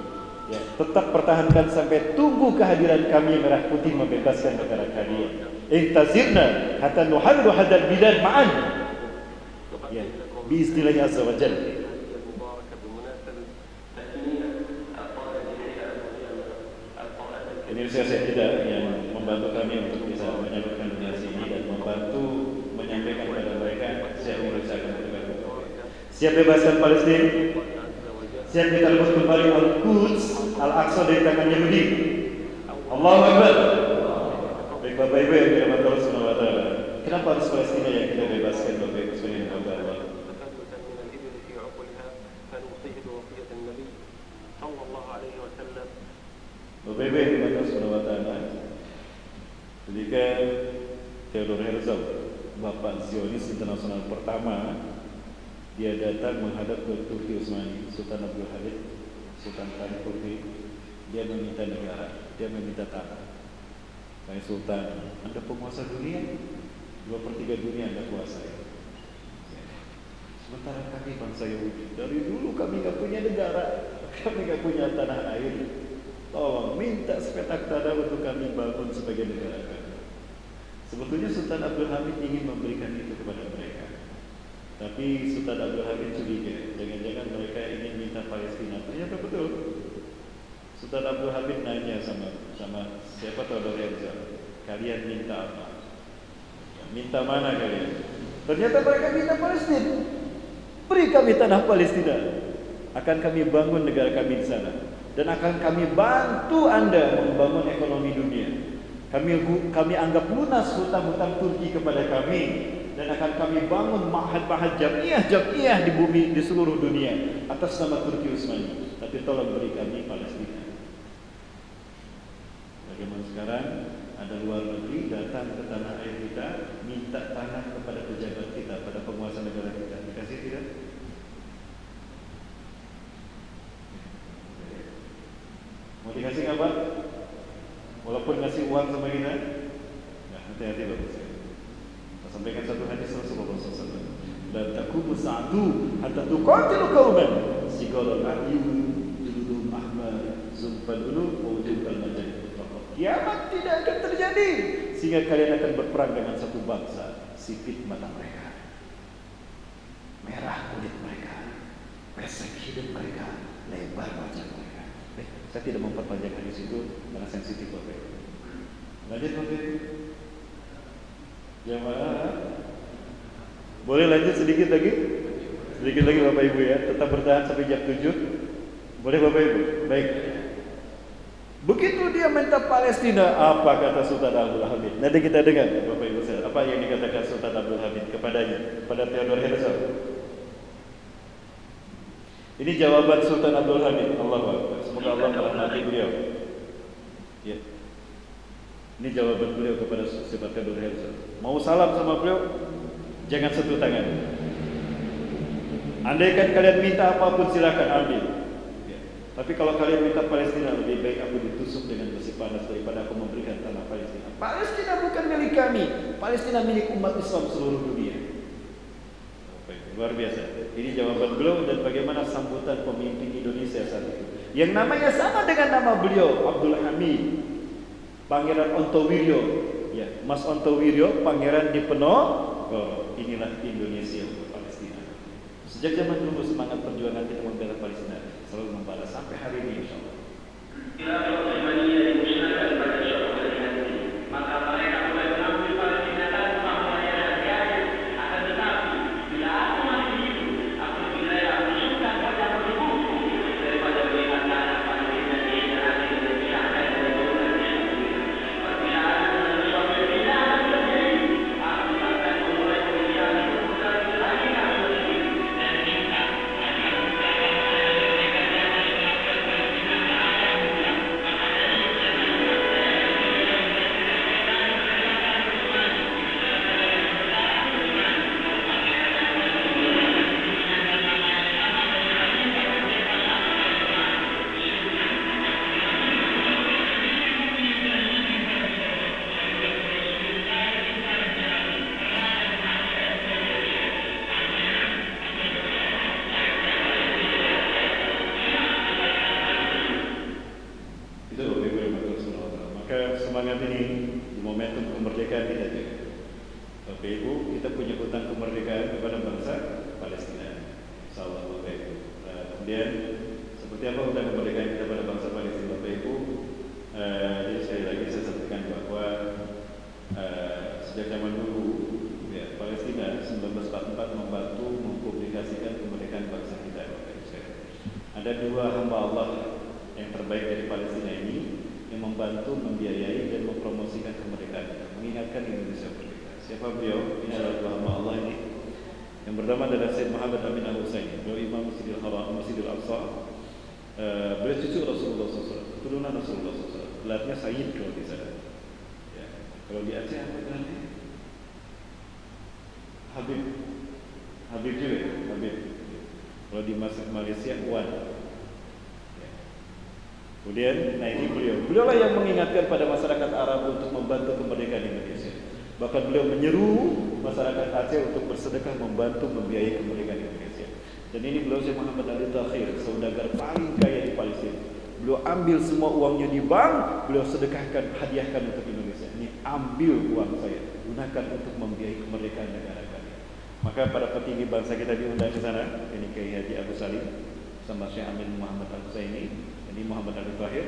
Ya, tetap pertahankan sampai tunggu kehadiran kami merah putih membebaskan negara kalian. Intazirna hatta nuharru hadal bilad ma'an. Ya, biiznillah azza wa jalla. Indonesia saya tidak yang membantu kami untuk bisa menyalurkan donasi ini dan membantu menyampaikan kepada mereka siap mengerjakan berbagai. Siap bebaskan Palestina, siap kita rebut kembali Al-Quds, Al-Aqsa dari tangan Yahudi. Allahu Akbar. Baik Bapak Ibu yang dirahmati Allah Subhanahu wa taala. Kenapa harus Palestina yang kita bebaskan, Bapak Ibu sekalian yang Allah? Bapak Ibu yang dirahmati Allah Subhanahu wa taala. Ketika Theodor Herzl, Bapak Zionis internasional pertama, dia datang menghadap ke Turki Utsmani, Sultan Abdul Hamid, Sultan Khalid Turki. Dia meminta negara, dia meminta tanah. Wahai Sultan, Anda penguasa dunia, 2/3 dunia Anda kuasai. Sementara kami bangsa Yahudi, dari dulu kami nggak punya negara, kami nggak punya tanah air. Tolong minta sepetak tanah untuk kami bangun sebagai negara kami. Sebetulnya Sultan Abdul Hamid ingin memberikan itu kepada mereka, tapi Sultan Abdul Hamid curiga, jangan-jangan mereka ingin minta Palestina. Ternyata betul. Sultan Abdul Hamid nanya sama siapa Theodor Herzl, kalian minta apa? Minta mana kalian? Ternyata mereka minta Palestina. Beri kami tanah Palestina, akan kami bangun negara kami di sana, dan akan kami bantu Anda membangun ekonomi dunia. Kami anggap lunas hutang-hutang Turki kepada kami, dan akan kami bangun ma'had-ma'had jamiah di bumi, di seluruh dunia atas nama Turki Utsmani. Tapi tolong beri kami Palestina. Bagaimana sekarang ada luar negeri datang ke tanah air kita, minta tanah kepada pejabat kita, pada penguasa negara kita, dikasih tidak? Mau dikasih nggak Pak? Walaupun walaupun ngasih uang sama kita, nah, hati-hati bagus ya. Kita sampaikan satu hadis Rasulullah SAW. La taqumu sa'atu hatta tuqatilu qauman sigalul a'yun juluduhum ahmar zulfal ulu wa wujuhal majid. Kiamat tidak akan terjadi sehingga kalian akan berperang dengan satu bangsa, sipit mata mereka, merah kulit mereka, pesek hidung mereka, lebar wajah mereka. Saya tidak memperpanjang hadis itu karena sensitif Bapak Ibu. Lanjut Bapak Ibu. Jamaah, boleh lanjut sedikit lagi? Sedikit lagi Bapak Ibu ya. Tetap bertahan sampai jam 7. Boleh Bapak Ibu? Baik. Begitu dia minta Palestina, apa kata Sultan Abdul Hamid? Nanti kita dengar Bapak Ibu saya, apa yang dikatakan Sultan Abdul Hamid kepadanya, pada Theodor Herzl. Ini jawaban Sultan Abdul Hamid. Allahu Akbar. Semoga Allah merahmati beliau. Ya. Ini jawaban beliau kepada Sultan Theodor Herzl. Mau salam sama beliau, jangan sentuh tangan. Andaikan kalian minta apapun silakan ambil. Tapi kalau kalian minta Palestina, lebih baik aku ditusuk dengan besi panas daripada aku memberikan tanah Palestina. Palestina bukan milik kami, Palestina milik umat Islam seluruh dunia. Luar biasa. Ini jawaban beliau dan bagaimana sambutan pemimpin Indonesia saat itu. Yang namanya sama dengan nama beliau, Abdul Hamid, Pangeran Ontowiryo. Ya, Mas Ontowiryo, Pangeran Diponegoro. Inilah Indonesia untuk Palestina. Sejak zaman dulu semangat perjuangan kita membela Palestina selalu membalas sampai hari ini insyaallah. Bila Palestina dimusnahkan pada suatu hari, maka mereka mulai mengambil Palestina tanpa membayar harga. Akan tetapi bila aku masih hidup, aku lebih rela menusukkan wajah berbuku daripada melihat tanah Palestina diinterasi dan dipisahkan dari bangunan Islam. Perpisahan dengan suatu tidak akan terjadi. Aku akan memulai pembicaraan seputar lagi aku sendiri dan cinta. Semangat ini di momentum kemerdekaan kita juga. Bapak Ibu, kita punya hutang kemerdekaan kepada bangsa Palestina. Insyaallah Bapak Ibu. Kemudian seperti apa hutang kemerdekaan kita pada bangsa Palestina Bapak Ibu? Jadi sekali lagi saya sampaikan bahwa sejak zaman dulu ya, Palestina 1944 membantu mempublikasikan kemerdekaan bangsa kita Bapak Ibu. Ada dua hamba Allah yang terbaik dari Palestina ini yang membantu membiayai dan mempromosikan kemerdekaan, mengingatkan Indonesia merdeka. Siapa beliau? Ini adalah dua hamba Allah ini. Yang pertama adalah Syed Muhammad Amin Al-Husaini, beliau Imam Masjidil Haram, Masjidil Aqsa. Beliau cucu Rasulullah SAW, keturunan Rasulullah SAW. Gelarnya Sayyid kalau di sana. Ya. Kalau di Aceh apa gelarnya? Habib. Habib juga ya? Habib. Kalau di Malaysia Wan. Kemudian, nah ini beliau lah yang mengingatkan pada masyarakat Arab untuk membantu kemerdekaan Indonesia. Bahkan beliau menyeru masyarakat Aceh untuk bersedekah membantu membiayai kemerdekaan Indonesia. Dan ini beliau Syekh Muhammad Ali Takhir, saudagar paling kaya di Palestina. Beliau ambil semua uangnya di bank, beliau sedekahkan, hadiahkan untuk Indonesia. Ini ambil uang saya, gunakan untuk membiayai kemerdekaan negara kami. Maka para petinggi bangsa kita diundang ke sana. Ini Kiai Haji Abu Salim sama Syekh Amin Muhammad Al-Husaini. Ini Muhammad Ali Tahir,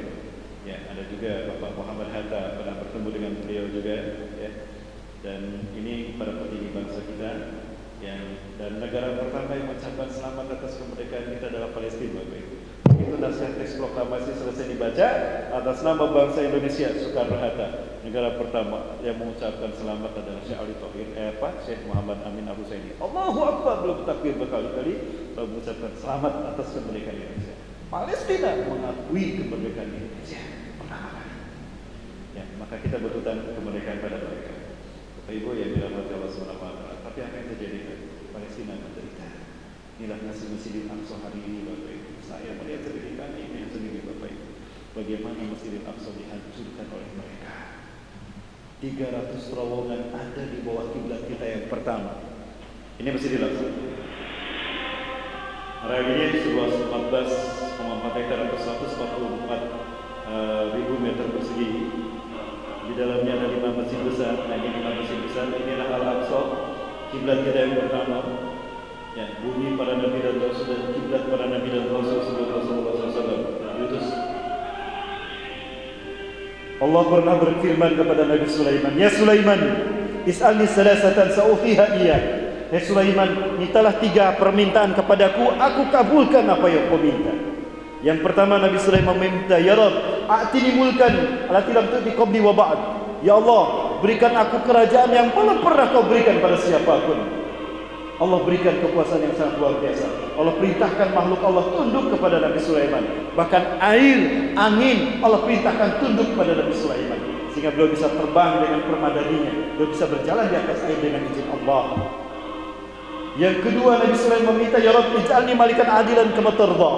ya ada juga Bapak Muhammad Hatta, pernah bertemu dengan beliau juga, ya. Dan ini para petinggi bangsa kita, yang dan negara pertama yang mengucapkan selamat atas kemerdekaan kita adalah Palestina, Bapak Ibu. Itu nasihat teks proklamasi selesai dibaca atas nama bangsa Indonesia, Soekarno-Hatta. Negara pertama yang mengucapkan selamat adalah Syekh Ali Tahir, Syekh Muhammad Amin Abu Saini. Allahu Akbar, belum takbir berkali-kali, lalu mengucapkan selamat atas kemerdekaan Indonesia. Palestina mengakui kemerdekaan Indonesia pertama kali. Ya, maka kita berhutang kemerdekaan pada mereka. Bapak Ibu yang dirahmati Allah SWT. Tapi apa yang terjadi? Palestina menderita. Inilah nasib Masjidil Aqsa hari ini Bapak Ibu. Saya melihat sendiri, kami yang sendiri Bapak Ibu. bagaimana Masjidil Aqsa dihancurkan oleh mereka. 300 terowongan ada di bawah kiblat kita yang pertama. Ini Masjidil Aqsa. Areanya seluas 14,4 hektar atau 144 ribu meter persegi. Di dalamnya ada 5 masjid besar. Nah, ini 5 masjid besar. Inilah Al-Aqsa, kiblat kita yang pertama. Ya, bumi para nabi dan rasul dan kiblat para nabi dan rasul sebelum Rasulullah SAW diutus. Allah pernah berfirman kepada Nabi Sulaiman, "Ya Sulaiman, is'alni salasatan sa'utiha iya." Ya Sulaiman, mintalah 3 permintaan kepadaku, aku kabulkan apa yang kau minta. Yang pertama Nabi Sulaiman meminta, "Ya Rabb, a'tini mulkan allati lam tu'ti qabli wa ba'd." Ya Allah, berikan aku kerajaan yang belum pernah kau berikan pada siapapun. Allah berikan kekuasaan yang sangat luar biasa. Allah perintahkan makhluk Allah tunduk kepada Nabi Sulaiman. Bahkan air, angin, Allah perintahkan tunduk kepada Nabi Sulaiman. Sehingga beliau bisa terbang dengan permadaninya. Beliau bisa berjalan di atas air dengan izin Allah. Yang kedua Nabi Sulaiman meminta, "Ya Rabb, ij'alni malikan adilan kama tardha."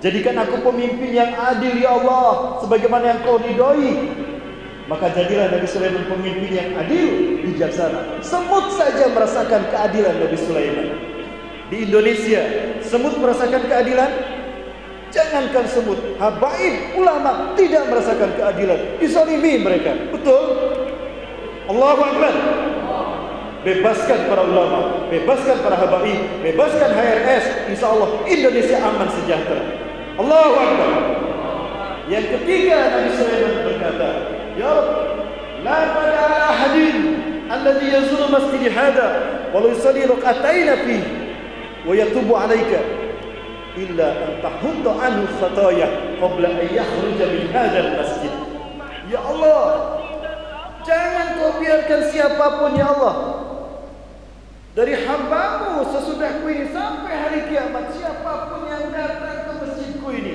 Jadikan aku pemimpin yang adil ya Allah, sebagaimana yang kau ridhoi. Maka jadilah Nabi Sulaiman pemimpin yang adil, bijaksana. Semut saja merasakan keadilan Nabi Sulaiman. Di Indonesia, semut merasakan keadilan? Jangankan semut, habaib ulama tidak merasakan keadilan. Dizalimi mereka. Betul? Allahu Akbar. Bebaskan para ulama, bebaskan para habaib, bebaskan HRS. Insya Allah Indonesia aman sejahtera. Allahu Akbar. Yang ketiga Nabi Sulaiman berkata, "Ya Rabb, la tad'a ahadin alladhi yazuru masjid hadha wa la yusalli rak'atayn fihi wa yatubu 'alayka illa an tahutta anhu khataya qabla an yakhruja min hadzal masjid." Ya Allah, jangan kau biarkan siapapun ya Allah dari hamba-Mu sesudahku ini sampai hari kiamat, siapapun yang datang ke masjidku ini,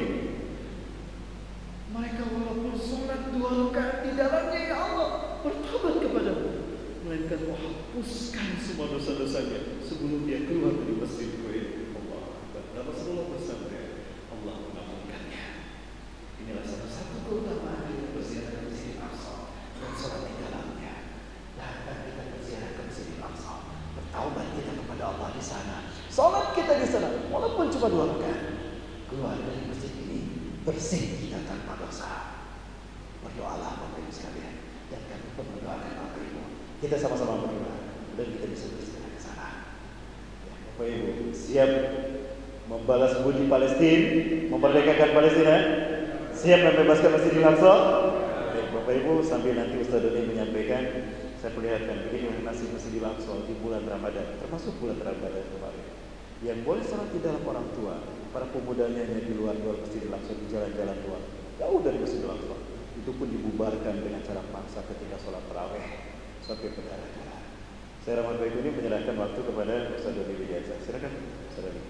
mereka walaupun sholat 2 rakaat di dalamnya ya Allah bertobat kepadamu, melainkan Kau hapuskan semua dosa-dosanya sebelum dia keluar dari masjidku ini. Allah Akbar. Rasulullah bersabda, Allah mengampunkannya. Inilah salah satu keutamaan kita berziarah ke Masjidil Aqsa dan sholat di dalamnya. Datang kita berziarah ke Masjidil Aqsa, bertaubat kita kepada Allah di sana, sholat kita di sana walaupun cuma 2 rakaat. Keluar dari masjid ini bersih kita tanpa dosa. Berdoalah Bapak Ibu sekalian, dan kami pun mendoakan Bapak Ibu. Kita sama-sama berdoa dan kita bisa bersedia ke sana. Ya, Bapak Ibu siap membalas budi Palestina, memerdekakan Palestina, siap membebaskan Masjidil Aqsa. Baik Bapak Ibu, sambil nanti Ustaz Doni menyampaikan, saya perlihatkan begini nasib Masjidil Aqsa di bulan Ramadan, termasuk bulan Ramadan kemarin. Yang boleh sholat di dalam orang tua, para pemudanya hanya di luar Masjidil Aqsa, di jalan-jalan luar, jauh dari Masjidil Aqsa. Itu pun dibubarkan dengan cara paksa ketika sholat tarawih sampai berdarah-darah. Saya Rahmat Baik ini menyerahkan waktu kepada Ustaz Doni Widiasa. Silakan Ustaz Doni.